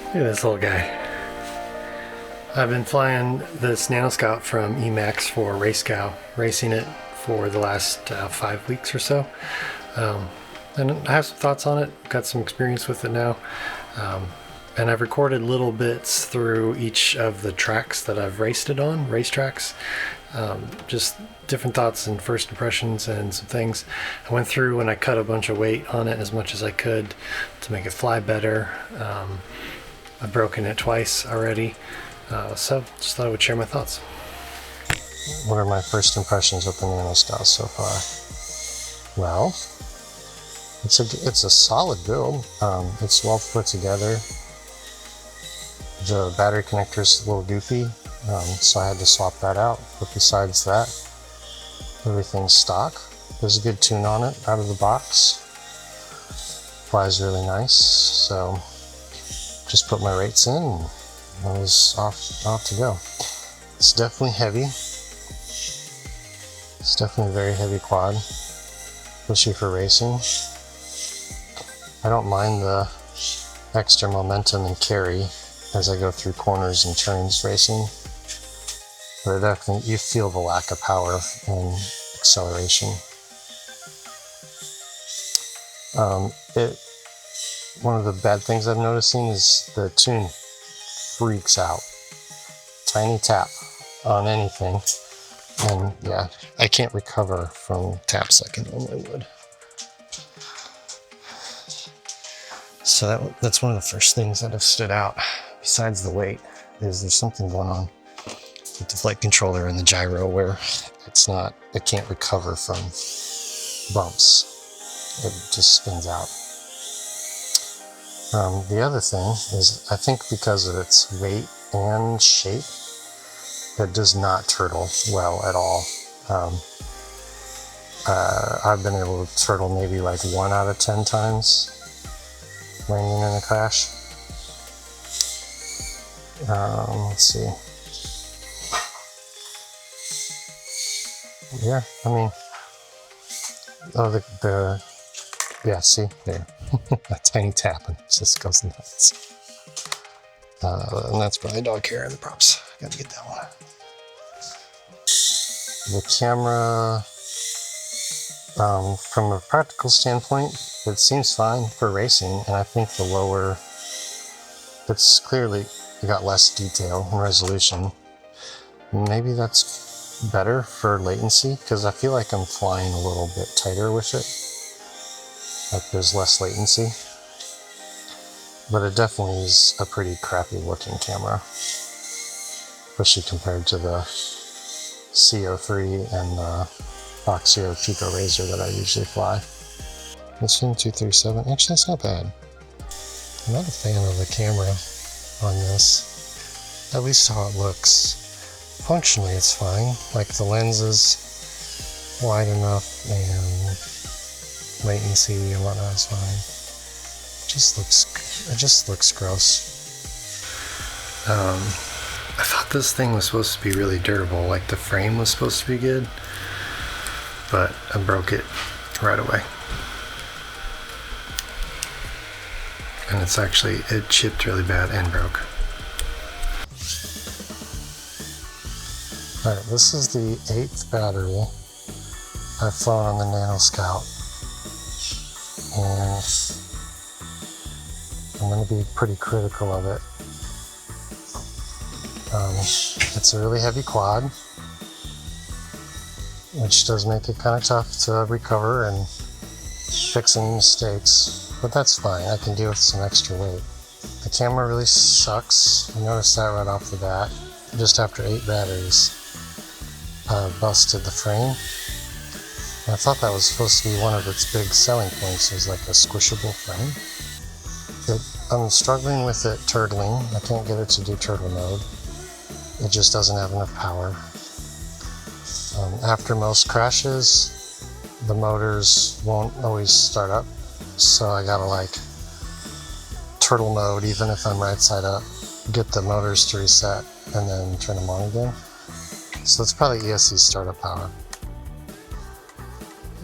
Look at this little guy. I've been flying this NanoScout from Emax for RaceGOW, racing it for the last 5 weeks or so. And I have some thoughts on it, got some experience with it now. And I've recorded little bits through each of the tracks that I've raced it on, racetracks. Just different thoughts and first impressions and some things. I went through and I cut a bunch of weight on it as much as I could to make it fly better. I've broken it twice already, so just thought I would share my thoughts. What are my first impressions with the NanoScout so far? Well, it's a solid build. It's well put together. The battery connector is a little goofy, so I had to swap that out. But besides that, everything's stock. There's a good tune on it out of the box. Flies really nice. So just put my rates in and I was off to go. It's definitely heavy. It's definitely a very heavy quad, especially for racing. I don't mind the extra momentum and carry as I go through corners and turns racing, but it definitely, you feel the lack of power and acceleration. One of the bad things I'm noticing is the tune freaks out. Tiny tap on anything, and yeah, I can't recover from taps like I normally would. So that's one of the first things that have stood out, besides the weight, is there's something going on with the flight controller and the gyro where it can't recover from bumps. It just spins out. The other thing is, I think because of its weight and shape, it does not turtle well at all. I've been able to turtle maybe like 1 out of 10 times landing in a crash. Let's see. Yeah, I mean, yeah, see, there. A tiny tap and it just goes nuts. And that's probably dog hair in the props. Gotta get that one. The camera, from a practical standpoint, it seems fine for racing, and I think the lower, it's clearly got less detail and resolution. Maybe that's better for latency, because I feel like I'm flying a little bit tighter with it. Like there's less latency. But it definitely is a pretty crappy looking camera, especially compared to the CO3 and the Fox Zero Pico Razor that I usually fly. This one 237, actually that's not bad. I'm not a fan of the camera on this, at least how it looks. Functionally it's fine, like the lens is wide enough and latency and whatnot is fine. It just looks gross. I thought this thing was supposed to be really durable, like the frame was supposed to be good, but I broke it right away. And it chipped really bad and broke. Alright, this is the 8th battery I've flown on the NanoScout, and I'm going to be pretty critical of it. It's a really heavy quad, which does make it kind of tough to recover and fix any mistakes, but that's fine. I can deal with some extra weight. The camera really sucks. I noticed that right off the bat. Just after 8 batteries, busted the frame. And I thought that was supposed to be one of its big selling points, was like a squishable frame. I'm struggling with it turtling. I can't get it to do turtle mode. It just doesn't have enough power. After most crashes, the motors won't always start up, so I gotta like turtle mode even if I'm right side up, get the motors to reset, and then turn them on again. So it's probably ESC startup power.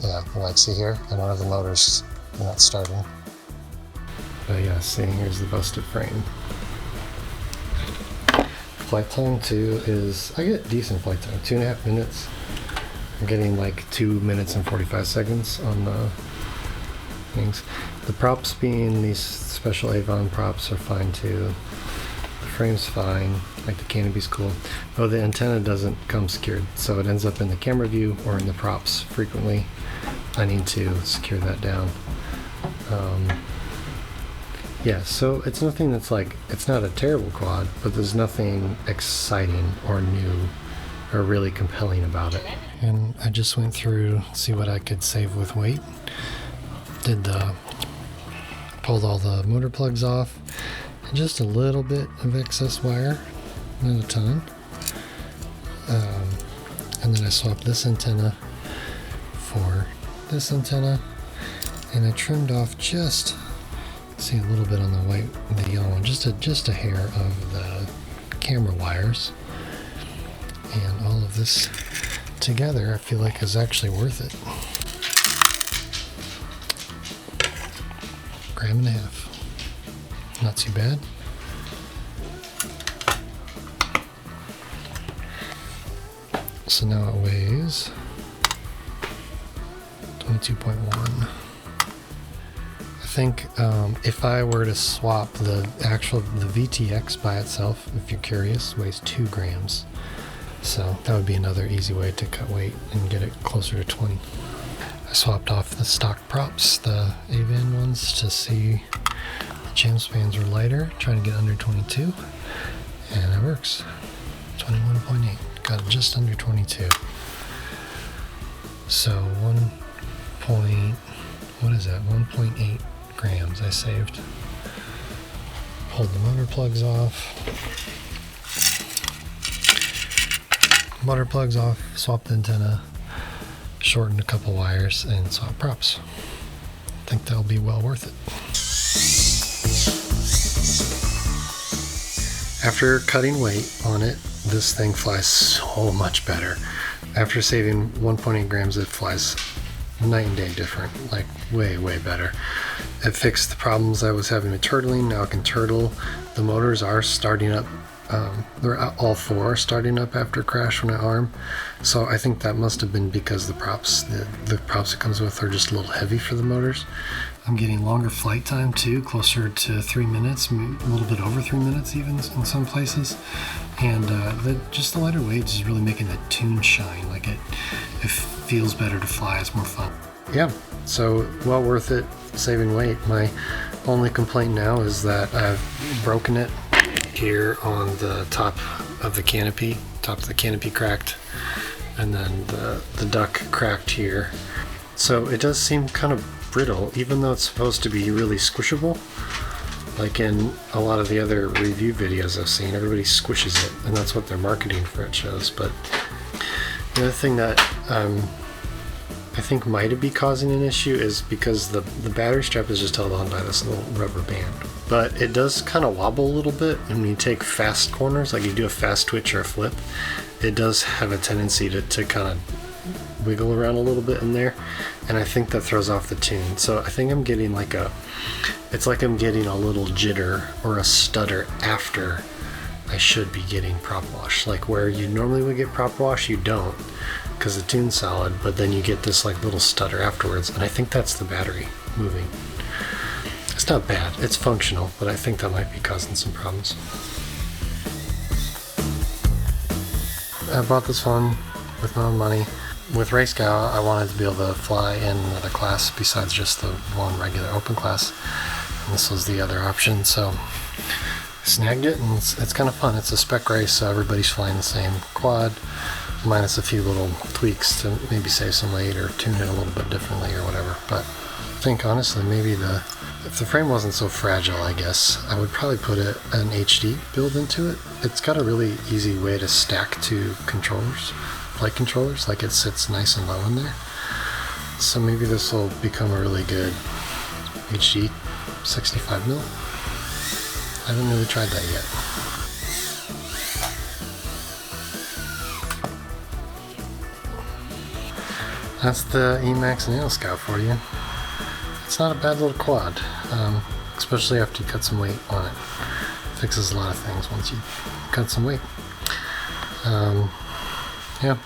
Yeah, like see here, I don't have the motors not starting. But yeah, see, here's the busted frame. flight time too is, I get decent flight time, 2.5 minutes. I'm getting like 2 minutes and 45 seconds on the things. The props being these special Avon props are fine too. The frame's fine, like the canopy's cool. Oh, the antenna doesn't come secured, so it ends up in the camera view or in the props frequently. I need to secure that down. Yeah, so it's nothing that's like, it's not a terrible quad, but there's nothing exciting or new or really compelling about it. And I just went through, see what I could save with weight. Pulled all the motor plugs off, and just a little bit of excess wire, not a ton. And then I swapped this antenna for this antenna, and I trimmed off just, see a little bit on the white, the yellow one, just a hair of the camera wires. And all of this together, I feel like is actually worth it. 1.5 grams. Not too bad. So now it weighs 22.1. I think if I were to swap the VTX by itself, if you're curious, weighs 2 grams. So that would be another easy way to cut weight and get it closer to 20. I swapped off the stock props, the Avon ones, to see the jam spans were lighter, trying to get under 22, and it works. 21.8, got it just under 22. So 1.8 grams I saved. Pulled the motor plugs off. Swapped the antenna, shortened a couple wires, and swap props. I think that'll be well worth it. After cutting weight on it, this thing flies so much better. After saving 1.8 grams, it flies night and day different, like way better. It fixed the problems I was having with turtling. Now I can turtle. The motors are starting up. They're all 4 are starting up after crash when I arm, so I think that must have been because the props it comes with are just a little heavy for the motors. I'm getting longer flight time too, closer to 3 minutes, a little bit over 3 minutes even in some places, and just the lighter weight is really making the tune shine. Like it feels better to fly. It's more fun. Yeah, so well worth it saving weight. My only complaint now is that I've broken it here on the top of the canopy. Cracked, and then the duck cracked here. So it does seem kind of brittle, even though it's supposed to be really squishable. Like in a lot of the other review videos I've seen, everybody squishes it, and that's what their marketing for it shows. But the other thing that I think might be causing an issue is because the battery strap is just held on by this little rubber band. But it does kind of wobble a little bit, and when you take fast corners, like you do a fast twitch or a flip, it does have a tendency to kind of wiggle around a little bit in there, and I think that throws off the tune. So I think I'm getting it's like I'm getting a little jitter or a stutter after I should be getting prop wash. Like where you normally would get prop wash, you don't, because the tune's solid, but then you get this like little stutter afterwards, and I think that's the battery moving. It's not bad, it's functional, but I think that might be causing some problems. I bought this one with my own money. With RaceGOW, I wanted to be able to fly in another class besides just the one regular open class, and this was the other option, so I snagged it, and it's kind of fun. It's a spec race, so everybody's flying the same quad, minus a few little tweaks to maybe save some weight or tune it a little bit differently or whatever. But I think honestly, maybe if the frame wasn't so fragile, I guess I would probably put an HD build into it. It's got a really easy way to stack 2 controllers, flight controllers, like it sits nice and low in there. So maybe this will become a really good HD 65mm. I haven't really tried that yet. That's the Emax NanoScout for you. It's not a bad little quad, especially after you cut some weight on it. fixes a lot of things once you cut some weight. Yeah.